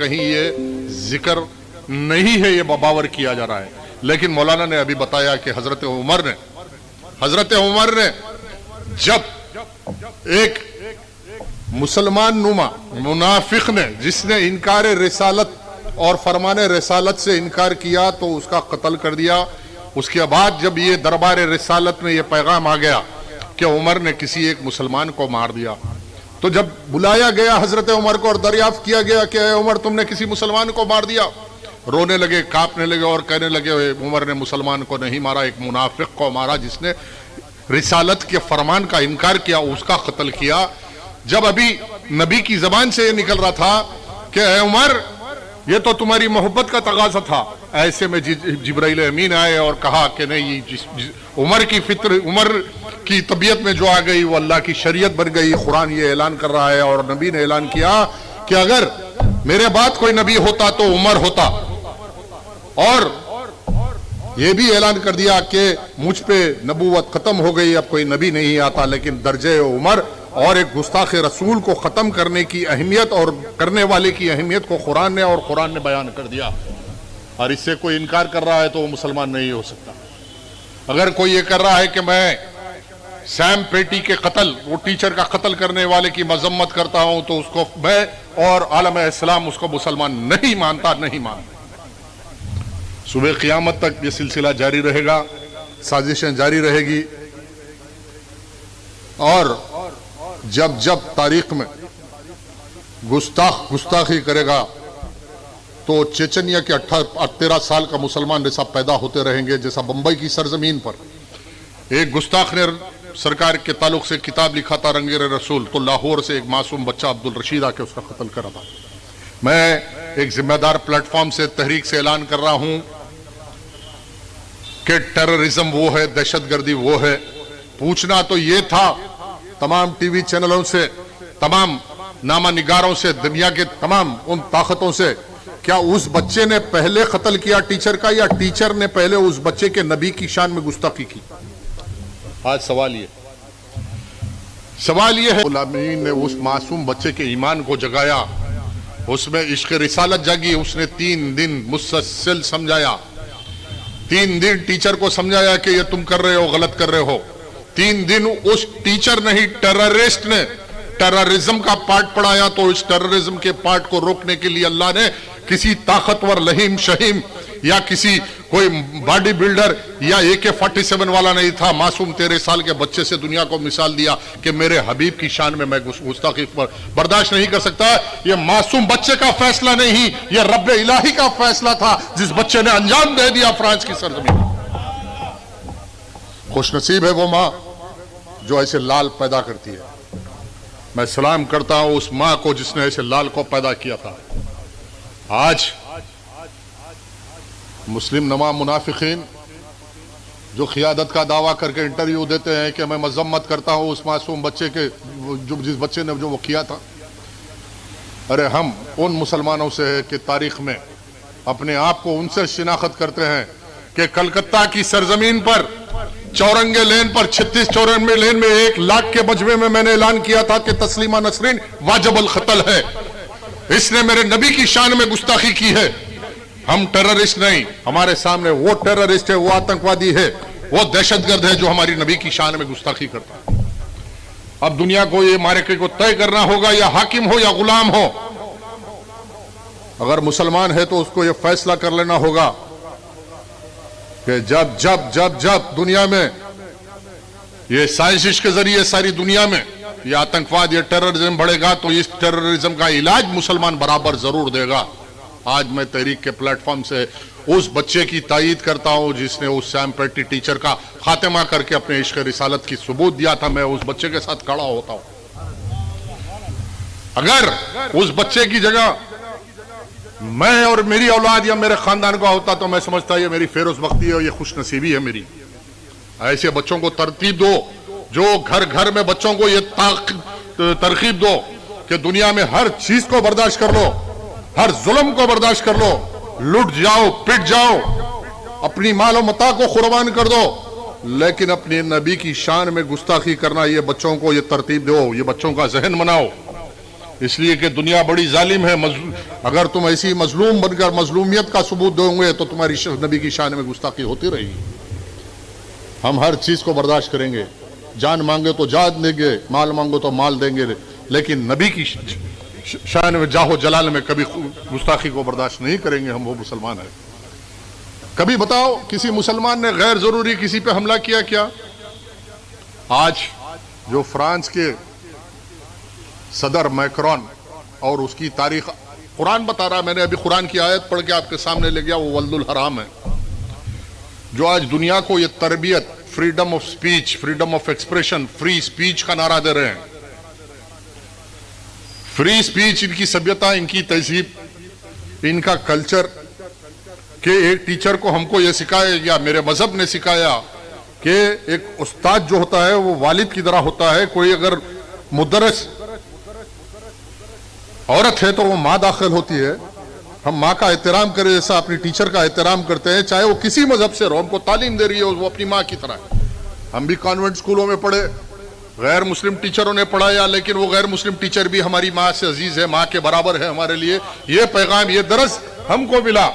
کہیں یہ ذکر نہیں ہے، یہ باور کیا جا رہا ہے. لیکن مولانا نے ابھی بتایا کہ حضرت عمر نے جب ایک مسلمان نما منافق نے جس نے انکار رسالت اور فرمان رسالت سے انکار کیا تو اس کا قتل کر دیا. اس کے بعد جب یہ دربار رسالت میں یہ پیغام آ گیا کہ عمر نے کسی ایک مسلمان کو مار دیا، تو جب بلایا گیا حضرت عمر کو اور دریافت کیا گیا کہ اے عمر تم نے کسی مسلمان کو مار دیا، رونے لگے، کانپنے لگے اور کہنے لگے عمر نے مسلمان کو نہیں مارا، ایک منافق کو مارا جس نے رسالت کے فرمان کا انکار کیا، اس کا قتل کیا. جب ابھی نبی کی زبان سے یہ نکل رہا تھا کہ اے عمر یہ تو تمہاری محبت کا تقاضا تھا، ایسے میں جبرائیل امین آئے اور کہا کہ نہیں، عمر کی طبیعت میں جو آ گئی وہ اللہ کی شریعت بن گئی. قرآن یہ اعلان کر رہا ہے اور نبی نے اعلان کیا کہ اگر میرے بعد کوئی نبی ہوتا تو عمر ہوتا، اور یہ بھی اعلان کر دیا کہ مجھ پہ نبوت ختم ہو گئی، اب کوئی نبی نہیں آتا. لیکن درجہ عمر اور ایک گستاخ رسول کو ختم کرنے کی اہمیت اور کرنے والے کی اہمیت کو قرآن نے بیان کر دیا. اور اس سے کوئی انکار کر رہا ہے تو وہ مسلمان نہیں ہو سکتا. اگر کوئی یہ کر رہا ہے کہ میں سیم پیٹی کے قتل، وہ ٹیچر کا قتل کرنے والے کی مذمت کرتا ہوں، تو اس کو میں اور عالم اسلام اس کو مسلمان نہیں مانتا. صبح قیامت تک یہ سلسلہ جاری رہے گا، سازشیں جاری رہے گی. اور جب تاریخ میں گستاخی کرے گا تو چیچنیا کے 13 سال کا مسلمان جیسا پیدا ہوتے رہیں گے، جیسا بمبئی کی سرزمین پر ایک گستاخ نے سرکار کے تعلق سے کتاب لکھا تھا رنگیر رسول، تو لاہور سے ایک معصوم بچہ عبدالرشید آ کے اس کا قتل کرا تھا. میں ایک ذمہ دار پلیٹ فارم سے تحریک سے اعلان کر رہا ہوں کہ ٹیررزم وہ ہے، دہشت گردی وہ ہے. پوچھنا تو یہ تھا تمام ٹی وی چینلوں سے، تمام نامہ نگاروں سے، دنیا کے تمام ان طاقتوں سے، کیا اس بچے نے پہلے قتل کیا ٹیچر کا، یا ٹیچر نے پہلے اس بچے کے نبی کی شان میں گستاخی کی؟ آج سوال یہ ہے العالمین نے اس معصوم بچے کے ایمان کو جگایا، اس میں عشق رسالت جاگی. اس نے 3 دن مسلسل سمجھایا، 3 دن ٹیچر کو سمجھایا کہ یہ تم کر رہے ہو، غلط کر رہے ہو. 3 دن اس ٹیچر نہیں، ٹیررسٹ نے ٹیررزم کا پارٹ پڑھایا. تو اس ٹیررزم کے پارٹ کو روکنے کے لیے اللہ نے کسی طاقتور لہیم شہیم یا کسی کوئی باڈی بلڈر یا AK-47 والا نہیں تھا، معصوم 13 سال کے بچے سے دنیا کو مثال دیا کہ میرے حبیب کی شان میں گستاخی برداشت نہیں کر سکتا. یہ معصوم بچے کا فیصلہ نہیں، یہ رب الہی کا فیصلہ تھا جس بچے نے انجام دے دیا فرانس کی سرزمین. خوش نصیب ہے وہ ماں جو ایسے لال پیدا کرتی ہے. میں سلام کرتا ہوں اس ماں کو جس نے ایسے لال کو پیدا کیا تھا. آج مسلم نما منافقین جو قیادت کا دعویٰ کر کے انٹرویو دیتے ہیں کہ میں مذمت کرتا ہوں اس معصوم بچے کے، جس بچے نے جو وہ کیا تھا. ارے ہم ان مسلمانوں سے ہے کہ تاریخ میں اپنے آپ کو ان سے شناخت کرتے ہیں کہ کلکتہ کی سرزمین پر چورنگے لین پر 36 چورنگے لین میں 1 لاکھ کے مجمع میں میں نے اعلان کیا تھا کہ تسلیمہ نسرین واجب القتل ہے. اس نے میرے نبی کی شان میں گستاخی کی ہے. ہم ٹیررسٹ نہیں، ہمارے سامنے وہ ٹیررسٹ ہے، وہ آتنکوادی ہے، وہ دہشت گرد ہے جو ہماری نبی کی شان میں گستاخی کرتا ہے. اب دنیا کو یہ معرکے کو طے کرنا ہوگا، یا حاکم ہو یا غلام ہو. اگر مسلمان ہے تو اس کو یہ فیصلہ کر لینا ہوگا کہ جب دنیا میں یہ سائنسز کے ذریعے ساری دنیا میں یہ آتنکواد، یہ ٹیررزم بڑھے گا تو اس ٹیررزم کا علاج مسلمان برابر ضرور دے گا. آج میں تحریک کے پلیٹ فارم سے اس بچے کی تائید کرتا ہوں جس نے اس سیم پیٹی ٹیچر کا خاتمہ کر کے اپنے عشق رسالت کی ثبوت دیا تھا. میں اس بچے کے ساتھ کھڑا ہوتا ہوں. اگر اس بچے کی جگہ میں اور میری اولاد یا میرے خاندان کا ہوتا تو میں سمجھتا یہ میری فیروز بختی ہے اور یہ خوش نصیبی ہے میری. ایسے بچوں کو ترتیب دو، جو گھر میں بچوں کو یہ ترغیب دو کہ دنیا میں ہر چیز کو برداشت کر لو، ہر ظلم کو برداشت کر لو، لٹ جاؤ، پٹ جاؤ، اپنی مال و متاع کو قربان کر دو، لیکن اپنے نبی کی شان میں گستاخی کرنا، یہ بچوں کو یہ ترتیب دو، یہ بچوں کا ذہن بناؤ. اس لیے کہ دنیا بڑی ظالم ہے. اگر تم ایسی مظلوم بن کر مظلومیت کا ثبوت دو گے تو تمہاری نبی کی شان میں گستاخی ہوتی رہے گی. ہم ہر چیز کو برداشت کریں گے, جان مانگے تو جان دیں گے, مال مانگو تو مال دیں گے, لیکن نبی کی شان میں جاہ و جلال میں کبھی گستاخی کو برداشت نہیں کریں گے. ہم وہ مسلمان ہیں. کبھی بتاؤ کسی مسلمان نے غیر ضروری کسی پہ حملہ کیا کیا؟ آج جو فرانس کے صدر میکرون اور اس کی تاریخ قرآن بتا رہا, میں نے ابھی قرآن کی آیت پڑھ کے آپ کے سامنے لے گیا, وہ ولد الحرام ہے, جو آج دنیا کو یہ تربیت freedom of speech, freedom of expression, free speech کا نعرہ دے رہے ہیں. فری سپیچ ان کی سبیتا, ان کی تہذیب, ان کا کلچر, کہ ایک ٹیچر کو ہم کو یہ سکھائے یا میرے مذہب نے سکھایا کہ ایک استاد جو ہوتا ہے وہ والد کی طرح ہوتا ہے. کوئی اگر مدرس عورت ہے تو وہ ماں داخل ہوتی ہے. ہم ماں کا احترام کریں جیسا اپنی ٹیچر کا احترام کرتے ہیں, چاہے وہ کسی مذہب سے رہو, ہم کو تعلیم دے رہی ہے وہ اپنی ماں کی طرح ہے. ہم بھی کانوینٹ اسکولوں میں پڑھے, غیر مسلم ٹیچروں نے پڑھایا, لیکن وہ غیر مسلم ٹیچر بھی ہماری ماں سے عزیز ہے, ماں کے برابر ہے ہمارے لیے. یہ پیغام, یہ درس ہم کو ملا.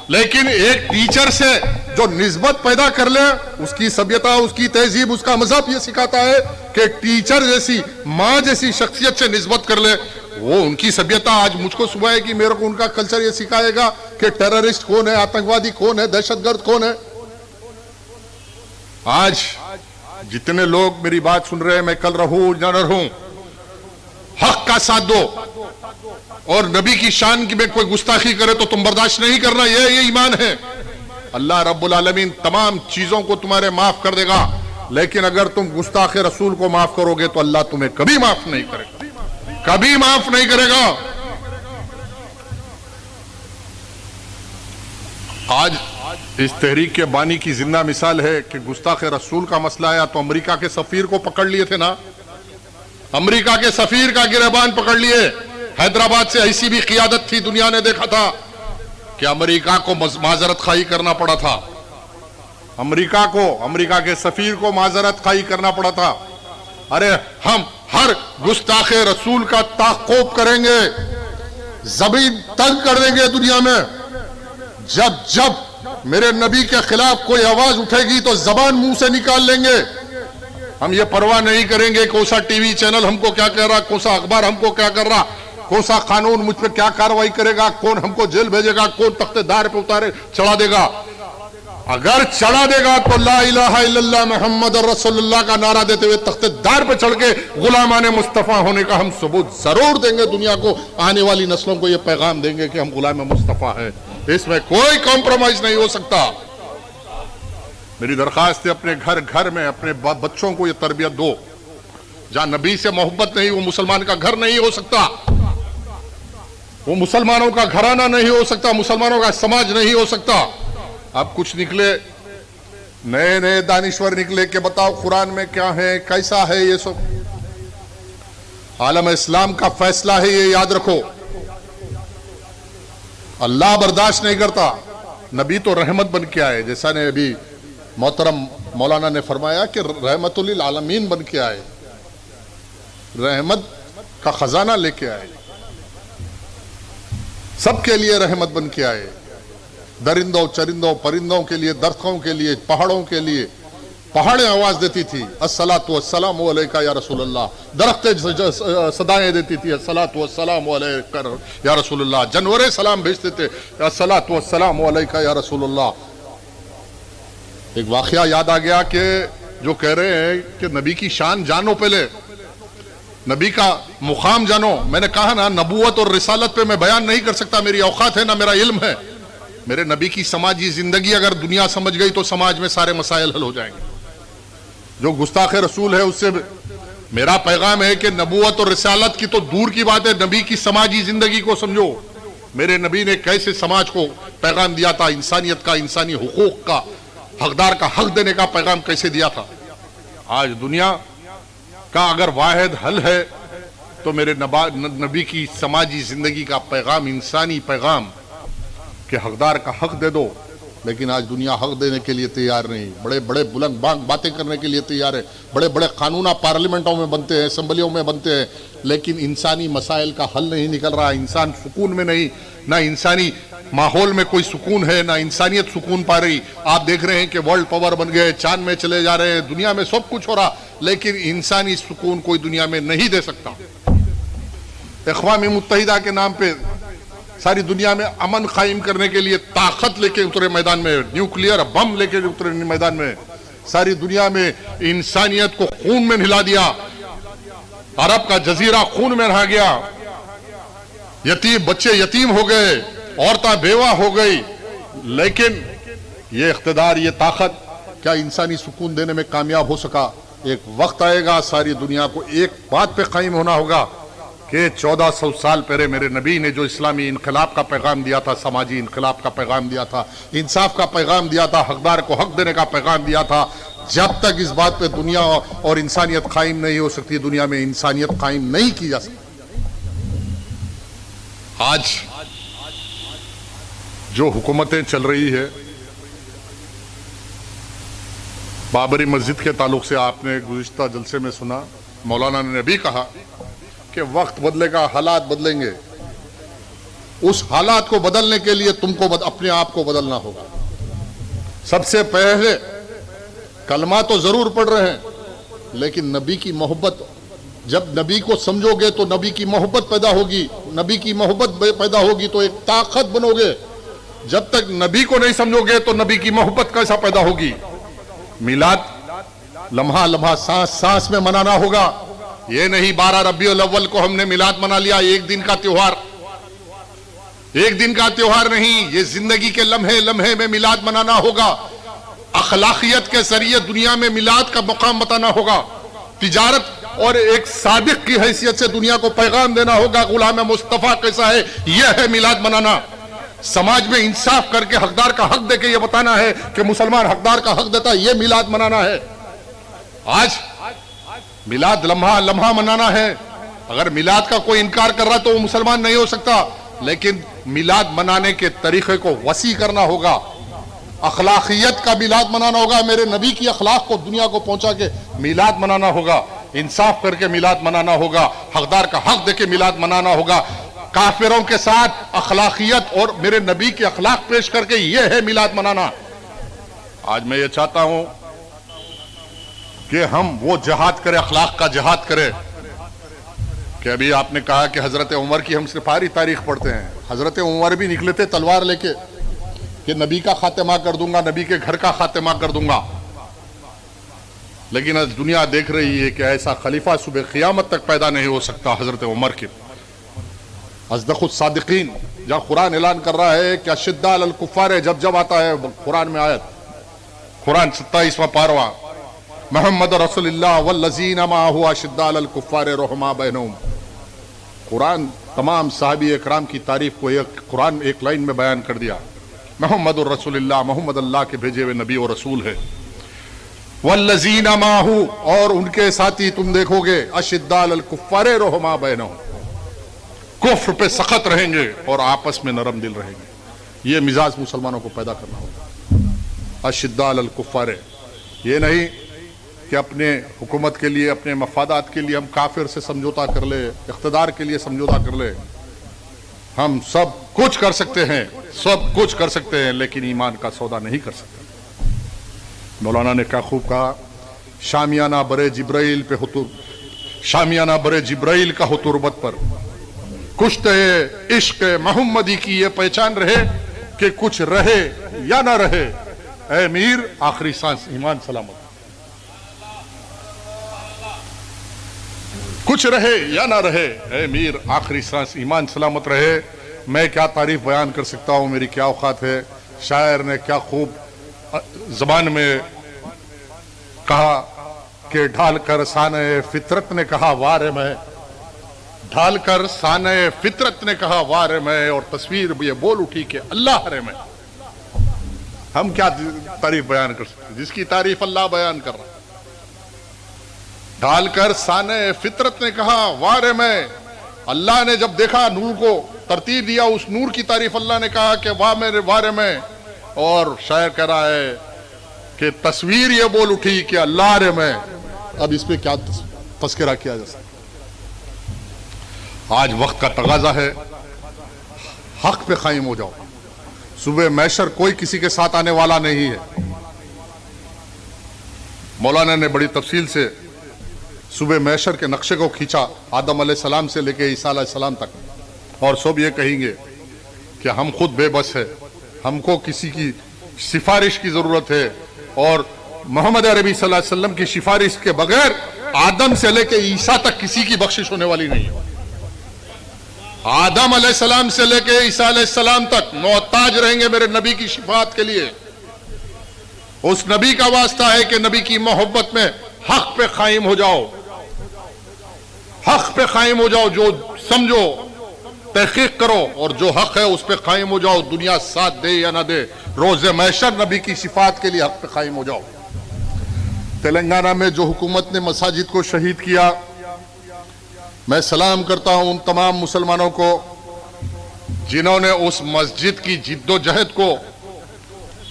لیکن ایک ٹیچر سے جو نسبت پیدا کر لے, اس کی سبیتا, اس کی تہذیب, اس کا مذہب یہ سکھاتا ہے کہ ٹیچر جیسی, ماں جیسی شخصیت سے نسبت کر لے, وہ ان کی سبیتا آج مجھ کو صبح ہے کہ میرے کو ان کا کلچر یہ سکھائے گا کہ ٹیررسٹ کون ہے, آتنکوادی کون ہے, دہشت گرد کون ہے. آج جتنے لوگ میری بات سن رہے ہیں, میں کل رہوں یا نہ رہوں, حق کا ساتھ دو, اور نبی کی شان کی میں کوئی گستاخی کرے تو تم برداشت نہیں کرنا. یہ ایمان ہے. اللہ رب العالمین تمام چیزوں کو تمہارے معاف کر دے گا, لیکن اگر تم گستاخ رسول کو معاف کرو گے تو اللہ تمہیں کبھی معاف نہیں کرے گا, کبھی معاف نہیں کرے گا. آج اس تحریک کے بانی کی زندہ مثال ہے کہ گستاخ رسول کا مسئلہ آیا تو امریکہ کے سفیر کو پکڑ لیے تھے نا, امریکہ کے سفیر کا گریبان پکڑ لیے. حیدرآباد سے ایسی بھی قیادت تھی, دنیا نے دیکھا تھا کہ امریکہ کو معذرت خواہی کرنا پڑا تھا, امریکہ کو, امریکہ کے سفیر کو معذرت خواہی کرنا پڑا تھا. ارے ہم ہر گستاخ رسول کا تعاقب کریں گے, زبین تنگ کر دیں گے دنیا میں. جب میرے نبی کے خلاف کوئی آواز اٹھے گی تو زبان منہ سے نکال لیں گے. ہم یہ پرواہ نہیں کریں گے کون سا ٹی وی چینل ہم کو کیا کہہ رہا, کون سا اخبار ہم کو کیا کر رہا, کون سا قانون مجھ پہ کیا کاروائی کرے گا, کون ہم کو جیل بھیجے گا, کون تخت دار پہ اتارے چڑھا دے گا. اگر چڑھا دے گا تو لا الہ الا اللہ محمد رسول اللہ کا نعرہ دیتے ہوئے تخت دار پہ چڑھ کے غلامان مصطفیٰ ہونے کا ہم ثبوت ضرور دیں گے. دنیا کو, آنے والی نسلوں کو یہ پیغام دیں گے کہ ہم غلام مصطفیٰ ہیں, اس میں کوئی کمپرومائز نہیں ہو سکتا. میری درخواست ہے اپنے گھر میں اپنے بچوں کو یہ تربیت دو. جہاں نبی سے محبت نہیں, وہ مسلمان کا گھر نہیں ہو سکتا, وہ مسلمانوں کا گھرانہ نہیں ہو سکتا, مسلمانوں کا سماج نہیں ہو سکتا. اب کچھ نکلے, نئے دانشور نکلے کہ بتاؤ قرآن میں کیا ہے, کیسا ہے, یہ سب عالم اسلام کا فیصلہ ہے, یہ یاد رکھو. اللہ برداشت نہیں کرتا. نبی تو رحمت بن کے آئے, جیسا نے ابھی محترم مولانا نے فرمایا کہ رحمت للعالمین بن کے آئے, رحمت کا خزانہ لے کے آئے, سب کے لیے رحمت بن کے آئے. درندوں, چرندوں, پرندوں کے لیے, درختوں کے لیے, پہاڑوں کے لیے. پہاڑیں آواز دیتی تھی الصلاۃ والسلام علیکہ یا رسول اللہ, درختیں صدائیں دیتی تھی الصلاۃ والسلام علیکہ یا رسول اللہ, جانوریں سلام بھیجتے تھے الصلاۃ والسلام علیکہ یا رسول اللہ. ایک واقعہ یاد آ گیا کہ جو کہہ رہے ہیں کہ نبی کی شان جانو, پہلے نبی کا مقام جانو. میں نے کہا نا, نبوت اور رسالت پہ میں بیان نہیں کر سکتا, میری اوقات ہے نہ میرا علم ہے. میرے نبی کی سماجی زندگی اگر دنیا سمجھ گئی تو سماج میں سارے مسائل حل ہو جائیں گے. جو گستاخ رسول ہے اس سے میرا پیغام ہے کہ نبوت اور رسالت کی تو دور کی بات ہے, نبی کی سماجی زندگی کو سمجھو. میرے نبی نے کیسے سماج کو پیغام دیا تھا, انسانیت کا, انسانی حقوق کا, حقدار کا حق دینے کا پیغام کیسے دیا تھا. آج دنیا کا اگر واحد حل ہے تو میرے نبی کی سماجی زندگی کا پیغام, انسانی پیغام کہ حقدار کا حق دے دو, لیکن آج دنیا حق دینے کے لیے تیار نہیں، بڑے بڑے بلند بانگ باتیں کرنے کے لیے تیار ہے، بڑے بڑے قانون پارلیمنٹوں میں بنتے ہیں، اسمبلیوں میں بنتے ہیں، لیکن انسانی مسائل کا حل نہیں نکل رہا، انسان سکون میں نہیں، نہ انسانی ماحول میں کوئی سکون ہے، نہ انسانیت سکون پا رہی۔ آپ دیکھ رہے ہیں کہ ورلڈ پاور بن گئے، چاند میں چلے جا رہے ہیں، دنیا میں سب کچھ ہو رہا، لیکن انسانی سکون کوئی دنیا میں نہیں دے سکتا۔ اقوام متحدہ کے نام پہ ساری دنیا میں امن قائم کرنے کے لیے طاقت لے کے اترے میدان میں، نیوکلیئر بم لے کے اترے میدان میں، ساری دنیا میں انسانیت کو خون میں نہلا دیا، عرب کا جزیرہ خون میں رہ گیا، یتیم بچے یتیم ہو گئے، عورتیں بیوہ ہو گئی، لیکن یہ اقتدار، یہ طاقت کیا انسانی سکون دینے میں کامیاب ہو سکا؟ ایک وقت آئے گا ساری دنیا کو ایک بات پہ قائم ہونا ہوگا کہ 1400 سال پہلے میرے نبی نے جو اسلامی انقلاب کا پیغام دیا تھا، سماجی انقلاب کا پیغام دیا تھا، انصاف کا پیغام دیا تھا، حقدار کو حق دینے کا پیغام دیا تھا، جب تک اس بات پہ دنیا اور انسانیت قائم نہیں ہو سکتی، دنیا میں انسانیت قائم نہیں کی جا سکتی۔ آج جو حکومتیں چل رہی ہے، بابری مسجد کے تعلق سے آپ نے گزشتہ جلسے میں سنا، مولانا نے بھی کہا کہ وقت بدلے گا، حالات بدلیں گے، اس حالات کو بدلنے کے لیے تم کو اپنے آپ کو بدلنا ہوگا۔ سب سے پہلے کلمہ تو ضرور پڑھ رہے ہیں، لیکن نبی کی محبت، جب نبی کو سمجھو گے تو نبی کی محبت پیدا ہوگی، نبی کی محبت پیدا ہوگی تو ایک طاقت بنو گے، جب تک نبی کو نہیں سمجھو گے تو نبی کی محبت کیسا پیدا ہوگی؟ میلاد لمحہ لمحہ سانس سانس میں منانا ہوگا، یہ نہیں 12 ربیع الاول کو ہم نے میلاد منا لیا، ایک دن کا تیوہار، ایک دن کا تیوہار نہیں، یہ زندگی کے لمحے لمحے میں میلاد منانا ہوگا، اخلاقیت کے ذریعے دنیا میں میلاد کا مقام بتانا ہوگا، تجارت اور ایک صادق کی حیثیت سے دنیا کو پیغام دینا ہوگا، غلام مصطفیٰ کیسا ہے، یہ ہے میلاد منانا۔ سماج میں انصاف کر کے حقدار کا حق دے کے یہ بتانا ہے کہ مسلمان حقدار کا حق دیتا ہے، یہ میلاد منانا ہے۔ آج میلاد لمحہ لمحہ منانا ہے، اگر میلاد کا کوئی انکار کر رہا تو وہ مسلمان نہیں ہو سکتا، لیکن میلاد منانے کے طریقے کو وسیع کرنا ہوگا، اخلاقیت کا میلاد منانا ہوگا، میرے نبی کی اخلاق کو دنیا کو پہنچا کے میلاد منانا ہوگا، انصاف کر کے میلاد منانا ہوگا، حقدار کا حق دے کے میلاد منانا ہوگا، کافروں کے ساتھ اخلاقیت اور میرے نبی کے اخلاق پیش کر کے یہ ہے میلاد منانا۔ آج میں یہ چاہتا ہوں کہ ہم وہ جہاد کریں، اخلاق کا جہاد کریں، کہ ابھی آپ نے کہا کہ حضرت عمر کی ہم ساری تاریخ پڑھتے ہیں، حضرت عمر بھی نکلے تھے تلوار لے کے کہ نبی کا خاتمہ کر دوں گا، نبی کے گھر کا خاتمہ کر دوں گا، لیکن آج دنیا دیکھ رہی ہے کہ ایسا خلیفہ صبح قیامت تک پیدا نہیں ہو سکتا حضرت عمر کے۔ اصدق الصادقین، جہاں قرآن اعلان کر رہا ہے کہ اشداء علی الکفار ہے، جب آتا ہے قرآن میں آیت، قرآن 27واں پارواں، محمد رسول اللہ والذین معہ اشداء علی الکفار رحماء بینہم، قرآن تمام صحابی اکرام کی تعریف کو قرآن ایک لائن میں بیان کر دیا، محمد الرسول اللہ، محمد اللہ کے بھیجے ہوئے نبی اور رسول ہے، والذین معہ، اور ان کے ساتھی تم دیکھو گے اشداء علی الکفار رحماء بینہم، کفر پہ سخت رہیں گے اور آپس میں نرم دل رہیں گے۔ یہ مزاج مسلمانوں کو پیدا کرنا ہوگا، اشداء علی الکفار، یہ نہیں کہ اپنے حکومت کے لیے، اپنے مفادات کے لیے ہم کافر سے سمجھوتا کر لے، اقتدار کے لیے سمجھوتا کر لے، ہم سب کچھ کر سکتے ہیں، سب کچھ کر سکتے ہیں، لیکن ایمان کا سودا نہیں کر سکتے۔ مولانا نے کیا خوب کہا، شامیانہ برے جبرائیل پہ شامیانہ برے جبرائیل کا ہو تربت پر، کشتے عشق محمدی کی یہ پہچان رہے کہ کچھ رہے یا نہ رہے، اے میر آخری سانس ایمان سلامت، کچھ رہے یا نہ رہے، اے میر آخری سانس ایمان سلامت رہے۔ میں کیا تعریف بیان کر سکتا ہوں، میری کیا اوقات ہے، شاعر نے کیا خوب زبان میں کہا کہ ڈھال کر سانے فطرت نے کہا وار میں، ڈھال کر سانے فطرت نے کہا وار میں، اور تصویر یہ بول اٹھی کہ اللہ ہے میں۔ ہم کیا تعریف بیان کر سکتے جس کی تعریف اللہ بیان کر رہا، ڈھال کر سانے فطرت نے کہا وار میں، اللہ نے جب دیکھا نور کو ترتیب دیا، اس نور کی تعریف اللہ نے کہا کہ واہ میرے وار میں، اور شاعر کہہ رہا ہے کہ تصویر یہ بول اٹھی کہ اللہ رے میں، اب اس پہ کیا تذکرہ کیا جا سکتا۔ آج وقت کا تقاضا ہے، حق پہ قائم ہو جاؤ۔ صبح محشر کوئی کسی کے ساتھ آنے والا نہیں ہے۔ مولانا نے بڑی تفصیل سے صبح محشر کے نقشے کو کھینچا، آدم علیہ السلام سے لے کے عیسیٰ علیہ السلام تک، اور سب یہ کہیں گے کہ ہم خود بے بس ہے، ہم کو کسی کی سفارش کی ضرورت ہے، اور محمد عربی صلی اللہ علیہ وسلم کی سفارش کے بغیر آدم سے لے کے عیسیٰ تک کسی کی بخشش ہونے والی نہیں ہے۔ آدم علیہ السلام سے لے کے عیسیٰ علیہ السلام تک محتاج رہیں گے میرے نبی کی شفاعت کے لیے۔ اس نبی کا واسطہ ہے کہ نبی کی محبت میں حق پہ قائم ہو جاؤ، حق پہ قائم ہو جاؤ، جو سمجھو تحقیق کرو، اور جو حق ہے اس پہ قائم ہو جاؤ، دنیا ساتھ دے یا نہ دے۔ روز محشر نبی کی شفاعت کے لیے حق پہ قائم ہو جاؤ۔ تلنگانہ میں جو حکومت نے مساجد کو شہید کیا، میں سلام کرتا ہوں ان تمام مسلمانوں کو جنہوں نے اس مسجد کی جد و جہد کو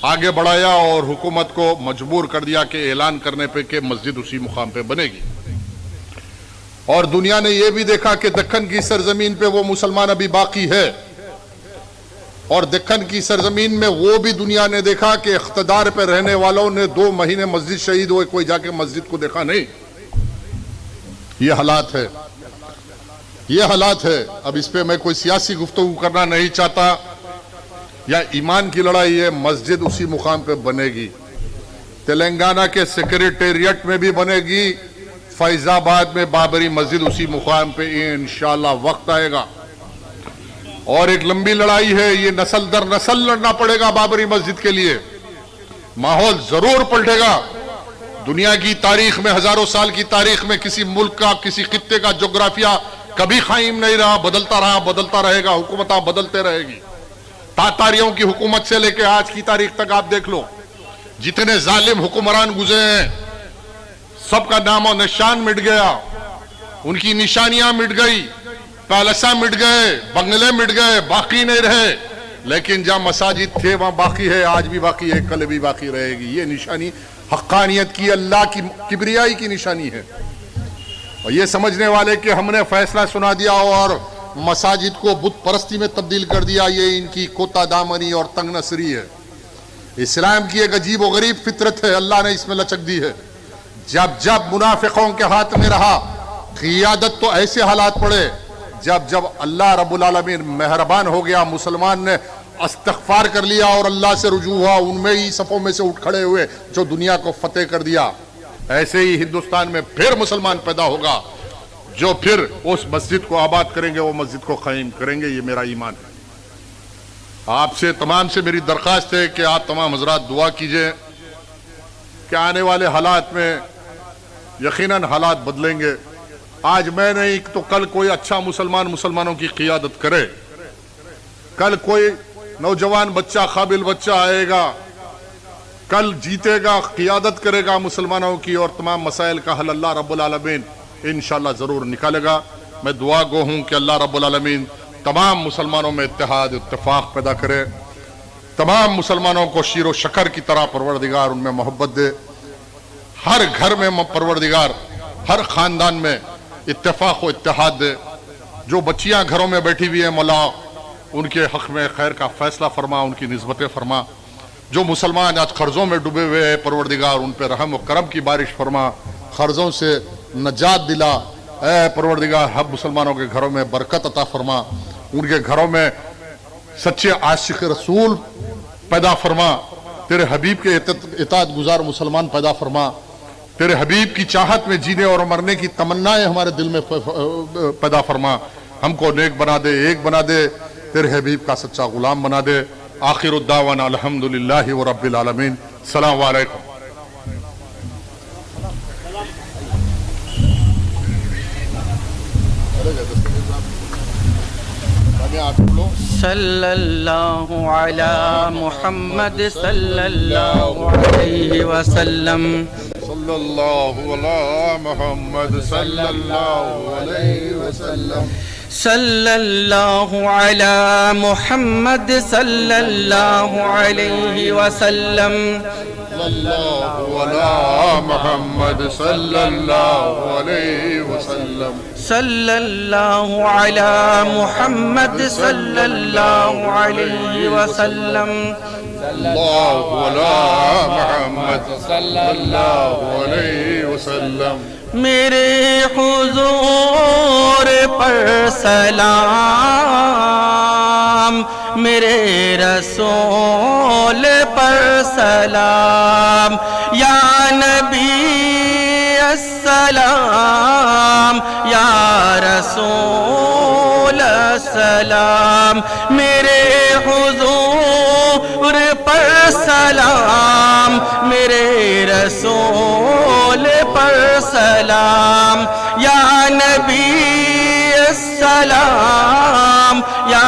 آگے بڑھایا اور حکومت کو مجبور کر دیا کہ اعلان کرنے پہ کہ مسجد اسی مقام پہ بنے گی۔ اور دنیا نے یہ بھی دیکھا کہ دکن کی سرزمین پہ وہ مسلمان ابھی باقی ہے، اور دکن کی سرزمین میں وہ بھی دنیا نے دیکھا کہ اقتدار پہ رہنے والوں نے 2 مہینے مسجد شہید ہوئے، کوئی جا کے مسجد کو دیکھا نہیں۔ یہ حالات ہے، یہ حالات ہے۔ اب اس پہ میں کوئی سیاسی گفتگو کرنا نہیں چاہتا، یا ایمان کی لڑائی ہے۔ مسجد اسی مقام پہ بنے گی، تلنگانہ کے سیکریٹریٹ میں بھی بنے گی، فیض آباد میں بابری مسجد اسی مقام پہ انشاءاللہ وقت آئے گا۔ اور ایک لمبی لڑائی ہے، یہ نسل در نسل لڑنا پڑے گا بابری مسجد کے لیے۔ ماحول ضرور پلٹے گا۔ دنیا کی تاریخ میں، ہزاروں سال کی تاریخ میں کسی ملک کا، کسی خطے کا جغرافیہ کبھی قائم نہیں رہا، بدلتا رہا، بدلتا رہے گا، حکومتیں بدلتے رہے گی۔ تاتاریوں کی حکومت سے لے کے آج کی تاریخ تک آپ دیکھ لو، جتنے ظالم حکمران گزرے ہیں سب کا نام و نشان مٹ گیا، ان کی نشانیاں مٹ گئی، پیلساں مٹ گئے، بنگلے مٹ گئے، باقی نہیں رہے۔ لیکن جہاں مساجد تھے وہاں باقی ہے، آج بھی باقی ہے، کل بھی باقی رہے گی۔ یہ نشانی حقانیت کی، اللہ کی کبریائی کی نشانی ہے۔ اور یہ سمجھنے والے کہ ہم نے فیصلہ سنا دیا اور مساجد کو بت پرستی میں تبدیل کر دیا، یہ ان کی کوتا دامنی اور تنگ نظری ہے۔ اسلام کی ایک عجیب و غریب فطرت ہے، اللہ نے اس میں لچک دی ہے۔ جب جب منافقوں کے ہاتھ میں رہا قیادت تو ایسے حالات پڑے، جب اللہ رب العالمین مہربان ہو گیا، مسلمان نے استغفار کر لیا اور اللہ سے رجوع ہوا، ان میں ہی صفوں میں سے اٹھ کھڑے ہوئے جو دنیا کو فتح کر دیا۔ ایسے ہی ہندوستان میں پھر مسلمان پیدا ہوگا جو پھر اس مسجد کو آباد کریں گے، وہ مسجد کو قائم کریں گے، یہ میرا ایمان ہے۔ آپ سے تمام سے میری درخواست ہے کہ آپ تمام حضرات دعا کیجئے کہ آنے والے حالات میں یقیناً حالات بدلیں گے۔ آج میں نہیں تو کل کوئی اچھا مسلمانوں کی قیادت کرے، کل کوئی نوجوان بچہ، قابل بچہ آئے گا، کل جیتے گا، قیادت کرے گا مسلمانوں کی، اور تمام مسائل کا حل اللہ رب العالمین انشاءاللہ ضرور نکالے گا۔ میں دعا گو ہوں کہ اللہ رب العالمین تمام مسلمانوں میں اتحاد اتفاق پیدا کرے، تمام مسلمانوں کو شیر و شکر کی طرح پروردگار ان میں محبت دے، ہر گھر میں پروردگار ہر خاندان میں اتفاق و اتحاد دے۔ جو بچیاں گھروں میں بیٹھی ہوئی ہیں مولا ان کے حق میں خیر کا فیصلہ فرما، ان کی نسبتیں فرما۔ جو مسلمان آج قرضوں میں ڈوبے ہوئے ہیں پروردگار ان پہ رحم و کرم کی بارش فرما، قرضوں سے نجات دلا۔ اے پروردگار ہر مسلمانوں کے گھروں میں برکت عطا فرما، ان کے گھروں میں سچے عاشق رسول پیدا فرما، تیرے حبیب کے اطاعت گزار مسلمان پیدا فرما، تیرے حبیب کی چاہت میں جینے اور مرنے کی تمنائیں ہمارے دل میں پیدا فرما۔ ہم کو نیک بنا دے، ایک بنا دے، تیرے حبیب کا سچا غلام بنا دے۔ آخر الدعوانا الحمدللہ رب العالمین۔ السلام علیکم۔ صلی اللہ علی محمد صلی اللہ علیہ وسلم، صلی اللہ علی محمد صلی اللہ علیہ وسلم، صلی اللہ علی محمد صلی اللہ علیہ وسلم صلى على محمد صلى الله عليه وسلم صلی اللہ علی محمد صلی اللہ علیہ وسلم الله على محمد صلى الله عليه وسلم میرے حضور پر سلام میرے رسول پر سلام یا نبی السلام یا رسول السلام میرے حضور پر سلام میرے رسول پر سلام یا نبی السلام یا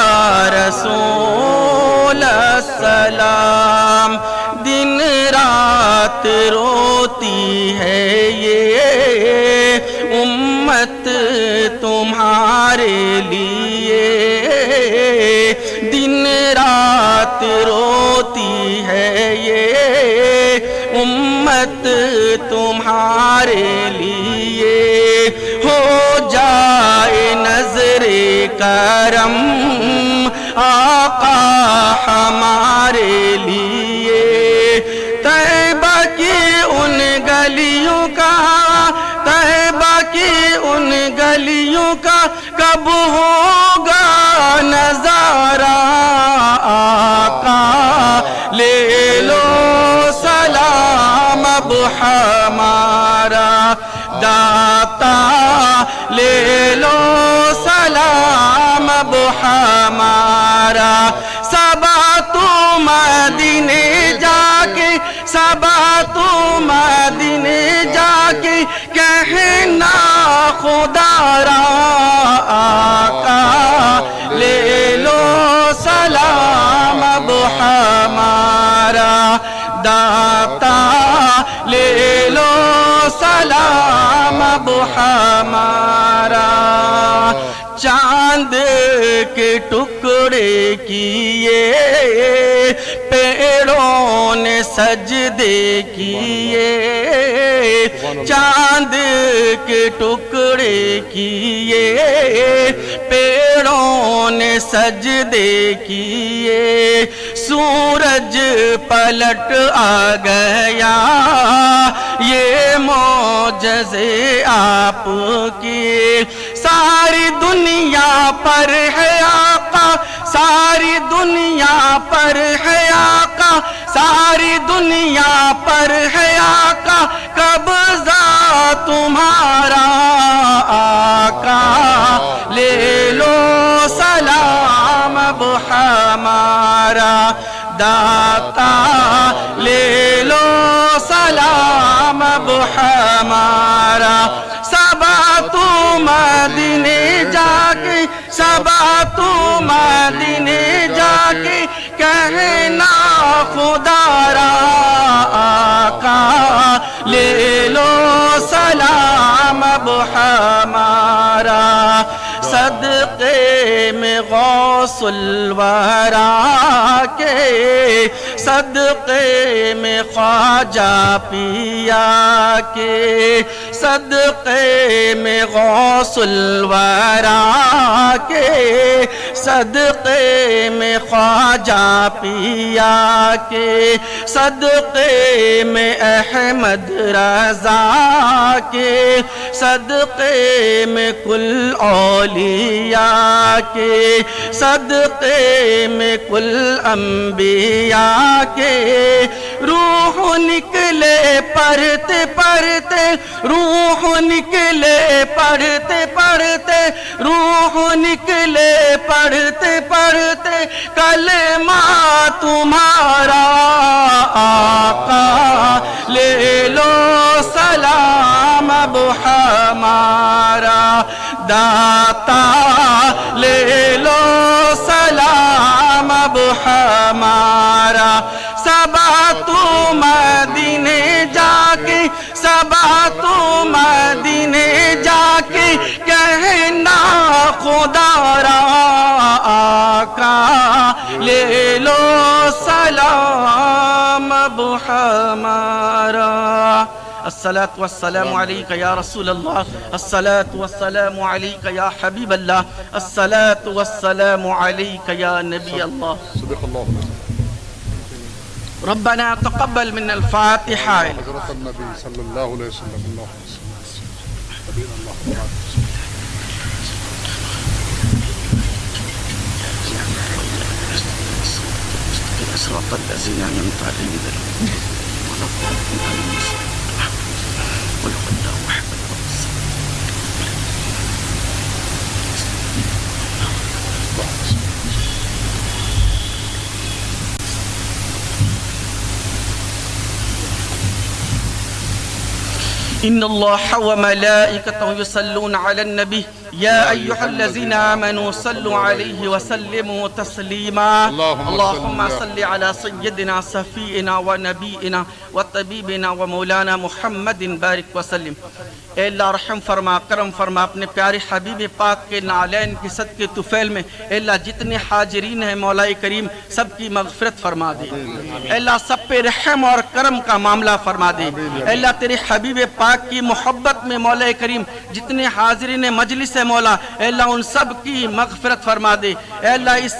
رسول السلام دن رات روتی ہے یہ امت تمہارے لیے دن رات روتی ہے یہ امت تمہارے لیے ہو جائے نظر کرم آقا ہمارے لیے طیبہ کی ان گلیوں کا طیبہ کی ان گلیوں کا کب ہوگا نظارہ آقا لے لو سلام اب ہمارا داتا لے لو سلام اب ہمارا صبا تو مدینے جا کے صبا تو مدینے جا کے کہنا خدا را آقا لے لو سلام اب ہمارا داتا لے لو سلام اب ہمارا چاند کے ٹکڑے کیے پیڑوں نے سجدے کیے چاند کے ٹکڑے کیے پیڑوں نے سجدے کیے سورج پلٹ آ گیا یہ معجزے آپ کی ساری دنیا پر ہے آقا ساری دنیا پر ہے آقا ساری دنیا پر ہے آقا قبضہ تمہارا آقا لے لو سلام اب ہمارا داتا لے لو سلام اب ہمارا صبا تو مدینے جا کے صبا تو مدینے جا کے کہنا خدا را آقا لے لو سلام اب ہمارا صدقے میں غوث الورا کے صدقے میں خواجہ پیا کے صدقے میں غوث الورا کے صدقے میں خواجہ پیا کے صدقے میں احمد رضا کے صدقے میں کل اولیاء کے صدقے میں کل انبیاء کے روح نکلے پڑھتے پڑھتے روح نکلے پڑھتے پڑھتے روح نکلے پڑھتے پڑھتے کلمہ تمہارا آقا لے لو سلام اب ہمارا داتا لے لو سلام اب ہمارا صبا تو مدینے جا کے صبا تو مدینے جا کے کہنا خدا را آقا لے لو سلام اب ہمارا الصلاة والسلام علیکہ یا رسول اللہ الصلاة والسلام علیکہ یا حبیب اللہ الصلاة والسلام علیکہ یا نبی اللہ صدق اللہ ربنا تقبل من الفاتحہ حضرت النبی صلی اللہ علیہ وسلم اللہ صراط الذين أنعمت عليهم غير المغضوب عليهم ولا الضالين إن الله وملائكته يصلون على النبي يا أيها الذين آمنوا صلوا عليه وسلموا تسليما اللهم صل على سيدنا صفينا ونبينا وطبيبنا ومولانا محمد بارك وسلم اے اللہ رحم فرما کرم فرما اپنے پیارے حبیب پاک کے نالین کی صدقے طفیل میں اے اللہ جتنے حاضرین ہیں مولا کریم سب کی مغفرت فرما دے اے اللہ سب پہ رحم اور کرم کا معاملہ فرما دے اے اللہ تیرے حبیب پاک کی محبت میں مولا کریم جتنے حاضرین مجلس ہے مولا اے اللہ ان سب کی مغفرت فرما دے اے اللہ اس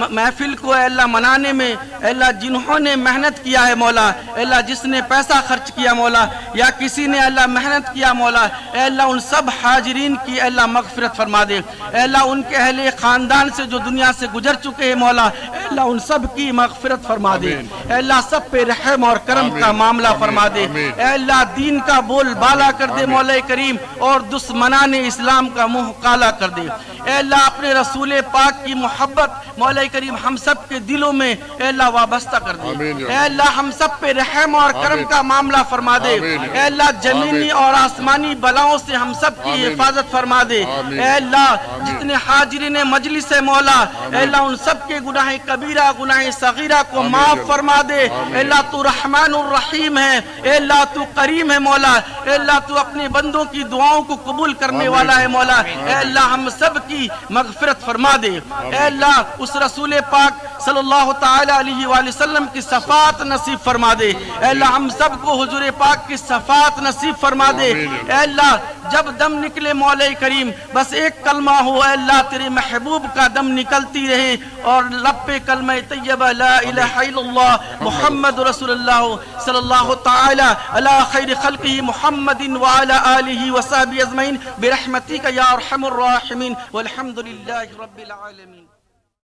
محفل کو اے اللہ منانے میں اے اللہ جنہوں نے محنت کیا ہے مولا اے اللہ جس نے پیسہ خرچ کیا مولا یا کسی نے اللہ محنت کیا مولا اے اللہ ان سب حاضرین کی اے اللہ مغفرت فرما دے اے اللہ ان کے اہل خاندان سے جو دنیا سے گزر چکے ہیں مولا اے اللہ ان سب کی مغفرت فرما دے اے اللہ سب پہ رحم اور کرم کا معاملہ فرما دے اے اللہ دین کا بول بالا کر دے مولا کریم اور دشمنان اسلام کا منہ کالا کر دے اے اللہ اپنے رسول پاک کی محبت مولا کریم ہم سب کے دلوں میں اے اللہ وابستہ کر دے اے اللہ ہم سب پہ رحم اور کرم کا معاملہ فرما دے اے اللہ زمینی اور آسمانی بلاؤں سے ہم سب کی حفاظت فرما دے اے اللہ جتنے حاضرین مجلس ہے مولا اے اللہ ان سب کے گناہ کبیرہ گناہ صغیرہ کو معاف فرما دے اے اللہ تو رحمان الرحیم ہے اے اللہ تو کریم ہے مولا اے اللہ تو اپنے بندوں کی دعاؤں کو قبول کرنے والا ہے مولا اے اللہ ہم سب کی مغفرت فرما دے اے اللہ اس رسول پاک صلی اللہ تعالی علیہ وآلہ وسلم کی صفات نصیب فرما دے اے اللہ ہم سب کو حضور پاک کی صفات نصیب فرما دے اے اللہ جب دم نکلے مولا کریم بس ایک کلمہ ہو اے اللہ تیرے محبوب کا دم نکلتی رہے اور لب پہ کلمہ طیبہ لا الہ الا اللہ محمد رسول اللہ صلی اللہ تعالی علی خیر خلقہ محمد وعلی آلہ وصحبہ اجمعین برحمتک یا ارحم الراحمین والحمد للہ رب العالمین